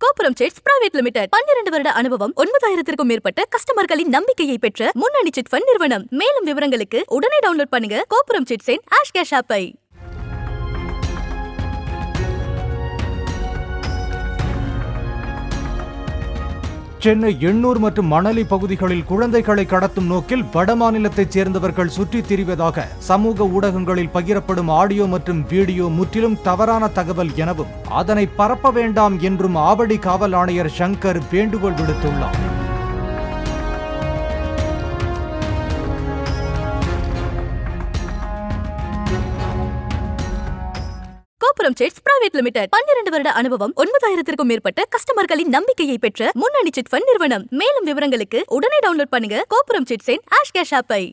கோபுரம் chits private limited 12 வருட அனுபவம் 9000க்கும் மேற்பட்ட கஸ்டமர்களின் நம்பிக்கையை பெற்ற முன்னணி சிட் ஃபண்ட் நிறுவனம். மேலும் விவரங்களுக்கு உடனே டவுன்லோட் பண்ணுங்க கோபுரம் சிட்ஸின் ஆஷ் கேஷ் ஆப்பை. சென்னை எண்ணூர் மற்றும் மணலி பகுதிகளில் குழந்தைகளை கடத்தும் நோக்கில் வடமாநிலத்தைச் சேர்ந்தவர்கள் சுற்றித் திரிவதாக சமூக ஊடகங்களில் பகிரப்படும் ஆடியோ மற்றும் வீடியோ முற்றிலும் தவறான தகவல் எனவும் அதனை பரப்ப வேண்டாம் என்றும் ஆவடி காவல் ஆணையர் சங்கர் வேண்டுகோள் விடுத்துள்ளார். கோபுரம் சிட்ஸ் பிரைவேட் லிமிடெட் 12 வருட அனுபவம் 9000க்கும் மேற்பட்ட கஸ்டமர்களின் நம்பிக்கையை பெற்ற முன்னணி சிட் ஃபண்ட் நிறுவனம். மேலும் விவரங்களுக்கு உடனே டவுன்லோட் பண்ணுங்க கோபுரம் சிட்ஸின் ஆஷ் கேஷ் ஆப்பை.